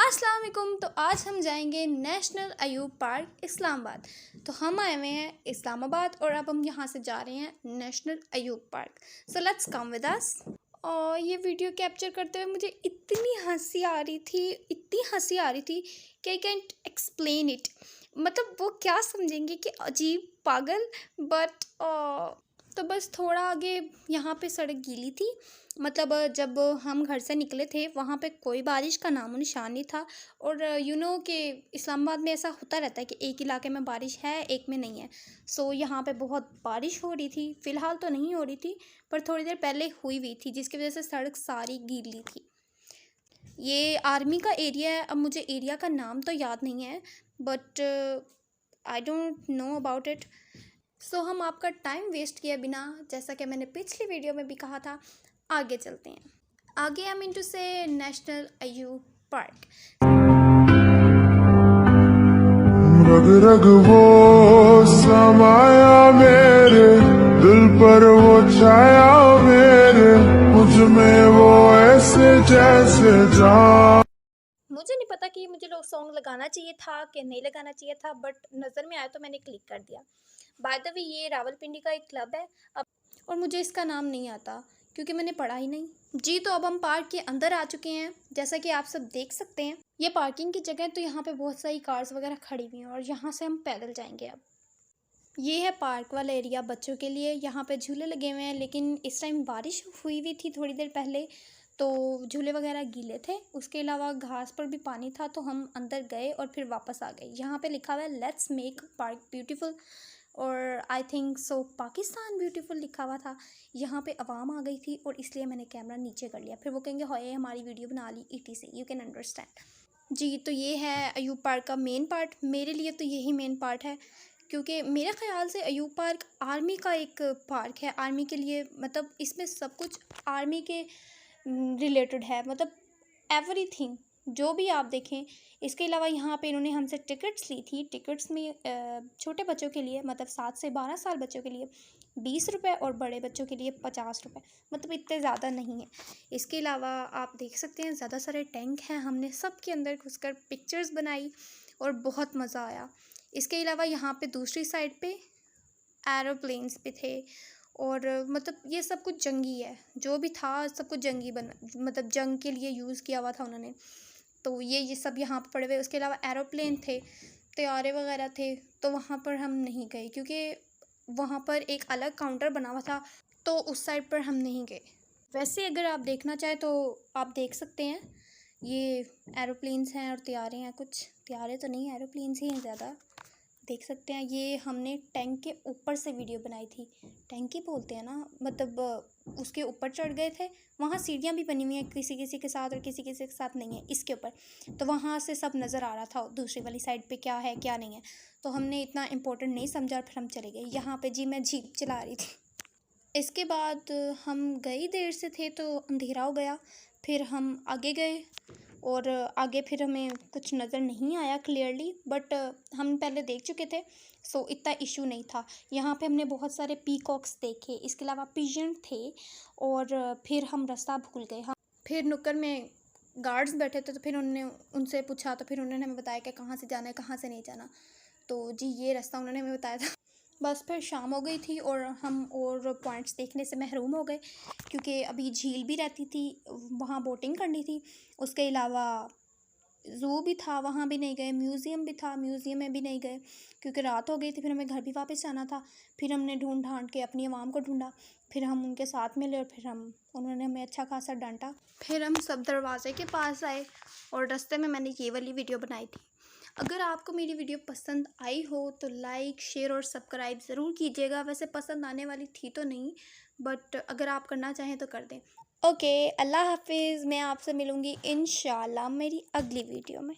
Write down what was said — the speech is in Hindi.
अस्सलाम वालेकुम। तो आज हम जाएंगे नेशनल अयूब पार्क इस्लामाबाद। तो हम आए हुए हैं इस्लामाबाद और अब हम यहाँ से जा रहे हैं national Ayub park. So let's come with us. और ये वीडियो कैप्चर करते हुए मुझे इतनी हंसी आ रही थी, इतनी हंसी आ रही थी कि आई कैंट एक्सप्लेन इट। मतलब वो क्या समझेंगे कि अजीब, पागल, बट तो बस थोड़ा आगे यहाँ पे सड़क गीली थी। मतलब जब हम घर से निकले थे वहाँ पे कोई बारिश का नामो निशान नहीं था। और कि इस्लामाबाद में ऐसा होता रहता है कि एक इलाके में बारिश है, एक में नहीं है। सो यहाँ पे बहुत बारिश हो रही थी। फ़िलहाल तो नहीं हो रही थी, पर थोड़ी देर पहले हुई थी, जिसकी वजह से सड़क सारी गीली थी। ये आर्मी का एरिया है। अब मुझे एरिया का नाम तो याद नहीं है, but I don't know about it. So हम आपका टाइम वेस्ट किए बिना, जैसा कि मैंने पिछली वीडियो में भी कहा था, आगे चलते हैं। आगे आई मीन टू से नेशनल अयूब पार्क। रग रग वो समाया मेरे दिल पर, वो छाया मेरे मुझ में, वो ऐसे जैसे जान। मुझे नहीं पता कि मुझे लोग सॉन्ग लगाना चाहिए था कि नहीं लगाना चाहिए था, बट नज़र में आया तो मैंने क्लिक कर दिया। बाय द वे ये रावलपिंडी का एक क्लब है और मुझे इसका नाम नहीं आता क्योंकि मैंने पढ़ा ही नहीं जी। तो अब हम पार्क के अंदर आ चुके हैं, जैसा कि आप सब देख सकते हैं। ये पार्किंग की जगह है, तो यहाँ पे बहुत सारी कार्स वगैरह खड़ी हुई हैं और यहाँ से हम पैदल जाएंगे। अब ये है पार्क वाला एरिया बच्चों के लिए। यहाँ पे झूले लगे हुए हैं, लेकिन इस टाइम बारिश हुई थी थोड़ी देर पहले, तो झूले वगैरह गीले थे। उसके अलावा घास पर भी पानी था, तो हम अंदर गए और फिर वापस आ गए। यहाँ पे लिखा हुआ है लेट्स मेक पार्क ब्यूटीफुल, और I think so Pakistan beautiful लिखा हुआ था। यहाँ पे आवाम आ गई थी और इसलिए मैंने कैमरा नीचे कर लिया। फिर वो कहेंगे होए हमारी वीडियो बना ली ETC, यू कैन अंडरस्टैंड जी। तो ये है अयूब पार्क का मेन पार्ट। मेरे लिए तो यही मेन पार्ट है, क्योंकि मेरे ख़्याल से अयूब पार्क आर्मी का एक पार्क है। आर्मी के लिए, मतलब इसमें सब कुछ आर्मी के रिलेटेड है, मतलब एवरीथिंग जो भी आप देखें। इसके अलावा यहाँ पे इन्होंने हमसे टिकट्स ली थी। टिकट्स में छोटे बच्चों के लिए, मतलब 7 से 12 साल बच्चों के लिए 20 रुपये और बड़े बच्चों के लिए 50 रुपये, मतलब इतने ज़्यादा नहीं है। इसके अलावा आप देख सकते हैं ज़्यादा सारे टैंक हैं। हमने सब के अंदर घुसकर पिक्चर्स बनाई और बहुत मज़ा आया। इसके अलावा यहाँ पे दूसरी साइड पे एरोप्लेन्स भी थे, और मतलब ये सब कुछ जंगी है। जो भी था सब कुछ जंगी बना, मतलब जंग के लिए यूज़ किया हुआ था उन्होंने। तो ये सब यहाँ पर पड़े हुए। उसके अलावा एरोप्लेन थे, तैयारे वगैरह थे। तो वहाँ पर हम नहीं गए क्योंकि वहाँ पर एक अलग काउंटर बना हुआ था, तो उस साइड पर हम नहीं गए। वैसे अगर आप देखना चाहें तो आप देख सकते हैं, ये एरोप्लेन्स हैं और तैयारे हैं। कुछ तैयारे तो नहीं, एरोप्लेन्स ही हैं ज़्यादा। देख सकते हैं ये हमने टैंक के ऊपर से वीडियो बनाई थी। टैंक ही बोलते हैं ना, मतलब उसके ऊपर चढ़ गए थे। वहाँ सीढ़ियाँ भी बनी हुई हैं, किसी किसी के साथ और किसी किसी के साथ नहीं है इसके ऊपर। तो वहाँ से सब नज़र आ रहा था दूसरी वाली साइड पे क्या है क्या नहीं है। तो हमने इतना इम्पोर्टेंट नहीं समझा और फिर हम चले गए। यहाँ पे जी मैं जीप चला रही थी। इसके बाद हम गई देर से थे तो अंधेरा हो गया। फिर हम आगे गए और आगे फिर हमें कुछ नज़र नहीं आया क्लियरली, बट हम पहले देख चुके थे, सो इतना इशू नहीं था। यहाँ पे हमने बहुत सारे पीकॉक्स देखे, इसके अलावा पिजन थे। और फिर हम रास्ता भूल गए। हम फिर नुक्कड़ में गार्ड्स बैठे थे, तो फिर उन्होंने उनसे पूछा, तो फिर उन्होंने हमें बताया कि कहाँ से जाना है कहाँ से नहीं जाना। तो जी ये रास्ता उन्होंने हमें बताया था। बस फिर शाम हो गई थी और हम और पॉइंट्स देखने से महरूम हो गए, क्योंकि अभी झील भी रहती थी, वहाँ बोटिंग करनी थी। उसके अलावा ज़ू भी था, वहाँ भी नहीं गए। म्यूज़ियम भी था, म्यूज़ियम में भी नहीं गए क्योंकि रात हो गई थी। फिर हमें घर भी वापस जाना था। फिर हमने ढूंढ ढांड के अपनी आवाम को ढूंढा। फिर हम उनके साथ मिले और फिर उन्होंने हमें अच्छा खासा डांटा। फिर हम सब दरवाजे के पास आए और रास्ते में मैंने ये वाली वीडियो बनाई थी। अगर आपको मेरी वीडियो पसंद आई हो तो लाइक, शेयर और सब्सक्राइब ज़रूर कीजिएगा। वैसे पसंद आने वाली थी तो नहीं, बट अगर आप करना चाहें तो कर दें। ओके, अल्लाह हाफिज़। मैं आपसे मिलूँगी इंशाल्लाह मेरी अगली वीडियो में।